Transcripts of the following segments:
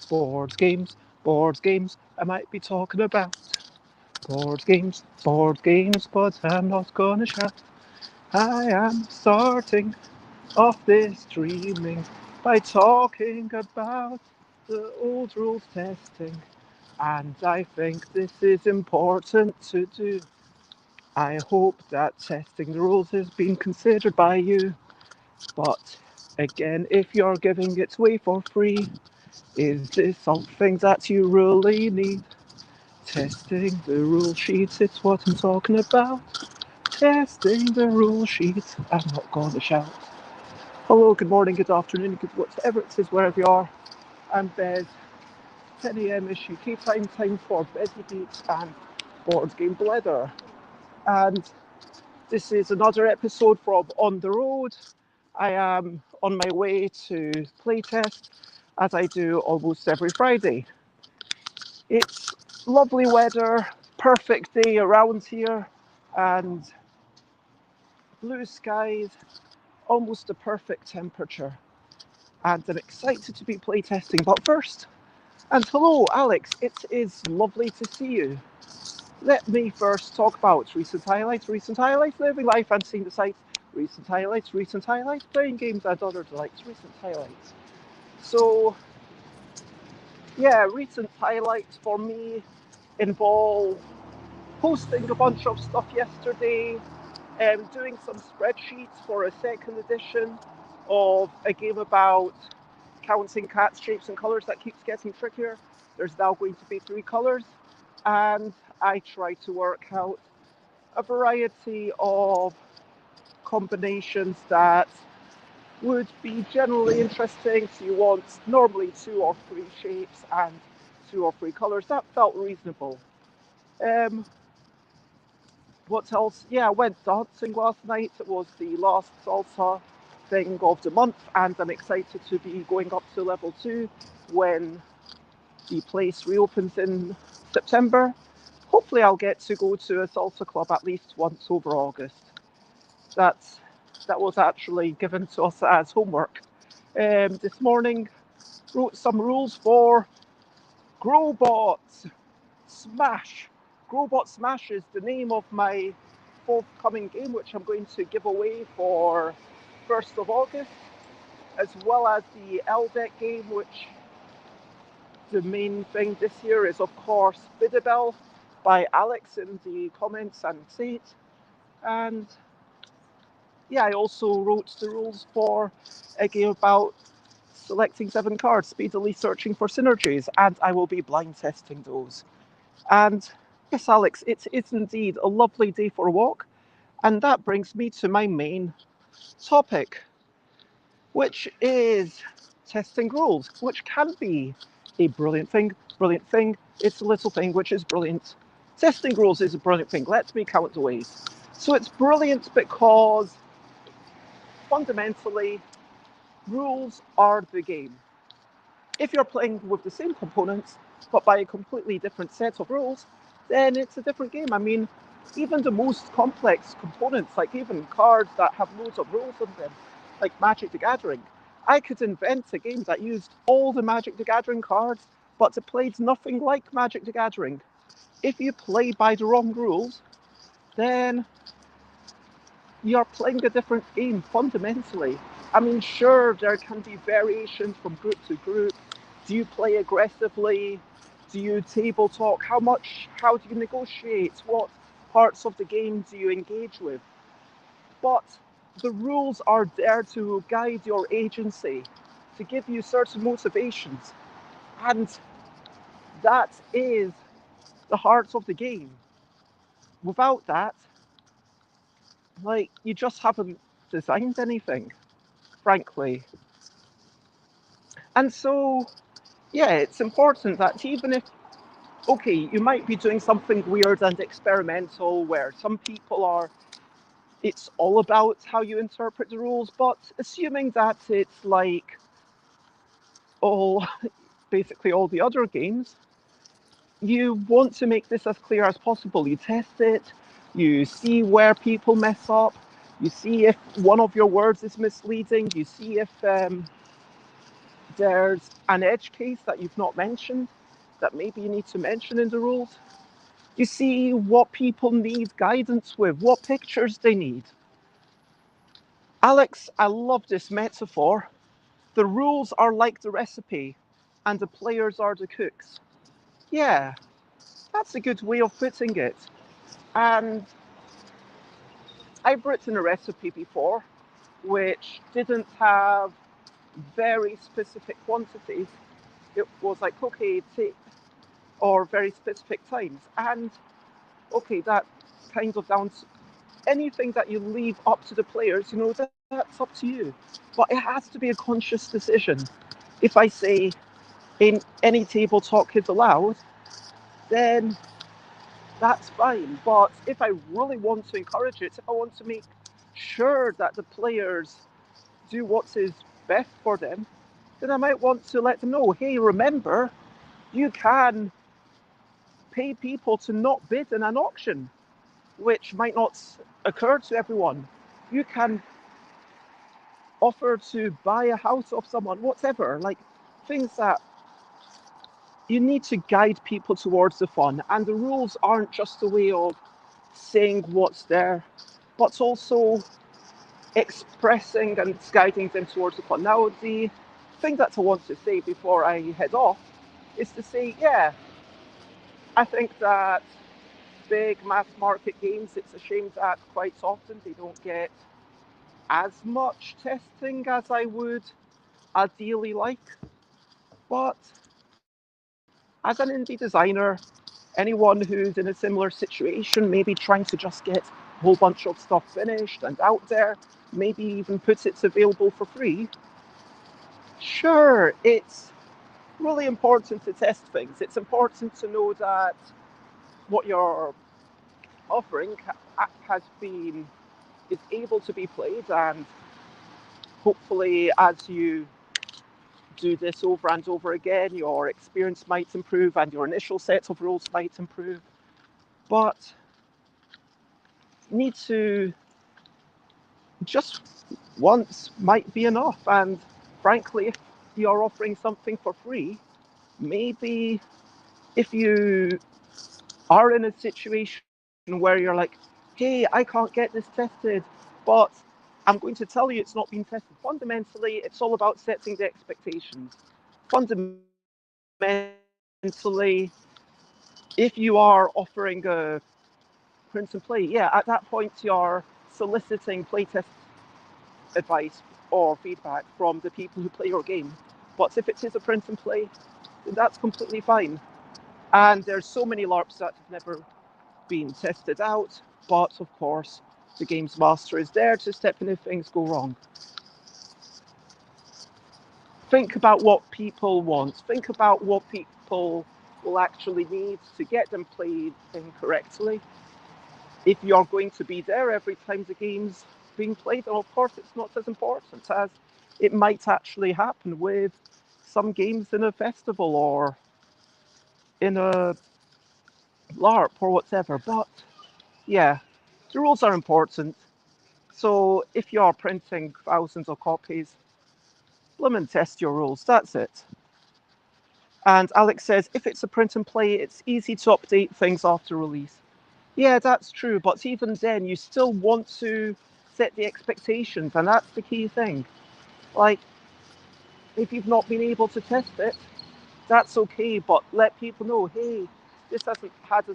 Board games, board games. I might be talking about board games, but I'm not gonna shout. I am starting off this dreaming by talking about the old rules testing, and I think this is important to do. I hope that testing the rules is being considered by you, but again, if you're giving it away for free, is this something that you really need? Testing the rule sheets, it's what I'm talking about. Testing the rule sheets, I'm not going to shout. Hello, good morning, good afternoon, good whatever it is, wherever you are. I'm Bez. 10 a.m. is UK time for Bezzy Beats and Board Game Blether. And this is another episode from On the Road. I am on my way to playtest as I do almost every Friday. It's lovely weather, perfect day around here, and blue skies, almost the perfect temperature. And I'm excited to be playtesting. But first, and hello, Alex, it is lovely to see you. Let me first talk about recent highlights, living life and seeing the sights, recent highlights, playing games and other delights, recent highlights. So, yeah, recent highlights for me involve posting a bunch of stuff yesterday, doing some spreadsheets for a second edition of a game about counting cats, shapes, and colours that keeps getting trickier. There's now going to be 3 colours, and I try to work out a variety of combinations that would be generally interesting. So you want normally 2 or 3 shapes and 2 or 3 colours. That felt reasonable. Um, what else? Yeah, I went dancing last night. It was the last salsa thing of the month, and I'm excited to be going up to level 2 when the place reopens in September. Hopefully, I'll get to go to a salsa club at least once over August. That's that was actually given to us as homework. This morning, wrote some rules for Growbot Smash. Growbot Smash is the name of my forthcoming game, which I'm going to give away for 1st of August, as well as the LDEC game, which the main thing this year is, of course, Bidabel by Alex in the comments and say it. And yeah, I also wrote the rules for a game about selecting 7 cards, speedily searching for synergies, and I will be blind testing those. And yes, Alex, it is indeed a lovely day for a walk, and that brings me to my main topic, which is testing rules, which can be a brilliant thing. It's a little thing which is brilliant. Testing rules is a brilliant thing. Let me count the ways. So it's brilliant because fundamentally, rules are the game. If you're playing with the same components, but by a completely different set of rules, then it's a different game. I mean, even the most complex components, like even cards that have loads of rules in them, like Magic the Gathering, I could invent a game that used all the Magic the Gathering cards, but it played nothing like Magic the Gathering. If you play by the wrong rules, then you're playing a different game fundamentally. I mean, sure, there can be variations from group to group. Do you play aggressively? Do you table talk? How do you negotiate? What parts of the game do you engage with? But the rules are there to guide your agency, to give you certain motivations. And that is the heart of the game. Without that, like, you just haven't designed anything, frankly. And so, yeah, it's important that even if, okay, you might be doing something weird and experimental where some people are, it's all about how you interpret the rules, but assuming that it's like all, basically all the other games, you want to make this as clear as possible. You test it, you see where people mess up, you see if one of your words is misleading, you see if there's an edge case that you've not mentioned that maybe you need to mention in the rules. You see what people need guidance with, what pictures they need. Alex, I love this metaphor. The rules are like the recipe, and the players are the cooks. Yeah, that's a good way of putting it. And I've written a recipe before which didn't have very specific quantities. It was like, okay, take, or very specific times. And okay, that kind of down to anything that you leave up to the players, that's up to you. But it has to be a conscious decision. If I say in any table talk is allowed, then that's fine. But if I really want to encourage it, if I want to make sure that the players do what is best for them, then I might want to let them know, hey, remember, you can pay people to not bid in an auction, which might not occur to everyone. You can offer to buy a house of someone, whatever, like things that you need to guide people towards the fun. And the rules aren't just a way of saying what's there, but also expressing and guiding them towards the fun. Now, the thing that I want to say before I head off is to say, yeah, I think that big mass market games, it's a shame that quite often they don't get as much testing as I would ideally like. But as an indie designer, anyone who's in a similar situation, maybe trying to just get a whole bunch of stuff finished and out there, maybe even put it available for free, sure, it's really important to test things. It's important to know that what you're offering has been is able to be played, and hopefully as you do this over and over again, your experience might improve and your initial set of rules might improve. But need to just once might be enough. And frankly, if you're offering something for free, maybe if you are in a situation where you're like, hey, I can't get this tested, but I'm going to tell you it's not been tested. Fundamentally, it's all about setting the expectations. Fundamentally, if you are offering a print and play, yeah, at that point you're soliciting playtest advice or feedback from the people who play your game. But if it is a print and play, then that's completely fine. And there's so many LARPs that have never been tested out, but of course, the games master is there to step in if things go wrong. Think about what people want. Think about what people will actually need to get them played incorrectly. If you're going to be there every time the game's being played, then of course it's not as important as it might actually happen with some games in a festival or in a LARP or whatever. But yeah, the rules are important. So if you're printing thousands of copies, lemon test your rules. That's it. And Alex says, if it's a print and play, it's easy to update things after release. Yeah, that's true. But even then, you still want to set the expectations. And that's the key thing. Like, if you've not been able to test it, that's okay. But let people know, hey, this hasn't had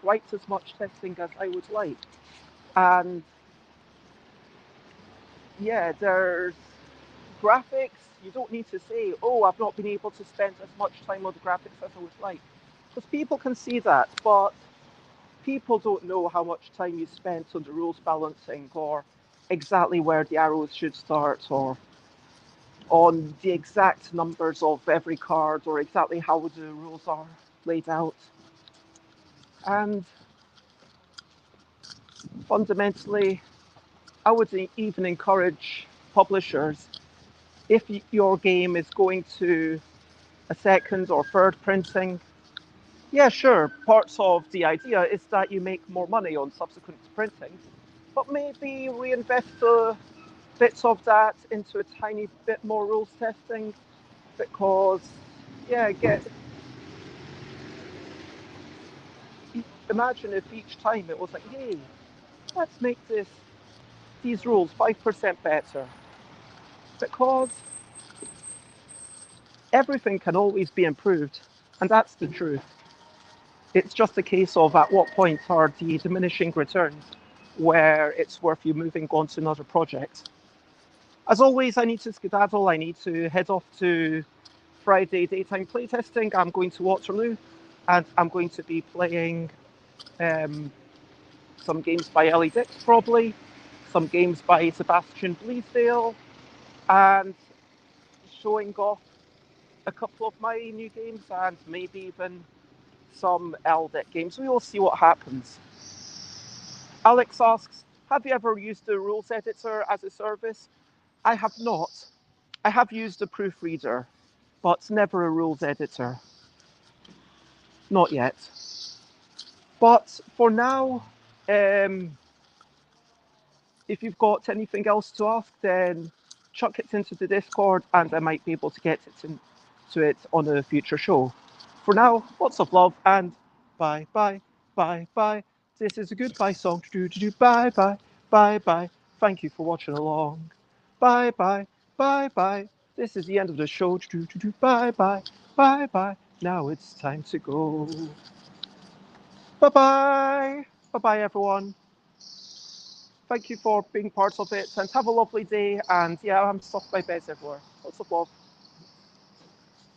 quite as much testing as I would like. And yeah, there's graphics. You don't need to say, oh, I've not been able to spend as much time on the graphics as I would like. Because people can see that, but people don't know how much time you spent on the rules balancing or exactly where the arrows should start or on the exact numbers of every card or exactly how the rules are laid out. And fundamentally, I would even encourage publishers, if your game is going to a second or third printing, Yeah, sure. Parts of the idea is that you make more money on subsequent printing, but maybe reinvest bits of that into a tiny bit more rules testing because, yeah, imagine if each time it was like, hey, let's make these rules 5% better because everything can always be improved, and that's the truth. It's just a case of at what point are the diminishing returns where it's worth you moving on to another project. As always, I need to skedaddle. I need to head off to Friday daytime playtesting. I'm going to Waterloo, and I'm going to be playing um, some games by Ellie Dix, probably, some games by Sebastian Bleasdale, and showing off a couple of my new games and maybe even some LDEC games. We will see what happens. Alex asks, have you ever used the rules editor as a service? I have not. I have used a proofreader, but never a rules editor. Not yet. But for now, um, if you've got anything else to ask, then chuck it into the Discord and I might be able to get it into it on a future show. For now, lots of love and bye bye, bye bye. This is a goodbye song. Do do do bye bye, bye bye. Thank you for watching along. Bye bye, bye bye. This is the end of the show. Do do do bye bye, bye bye. Now it's time to go. Bye bye. Bye bye, everyone. Thank you for being part of it and have a lovely day. And yeah, I'm stuffed by beds everywhere. Lots of love.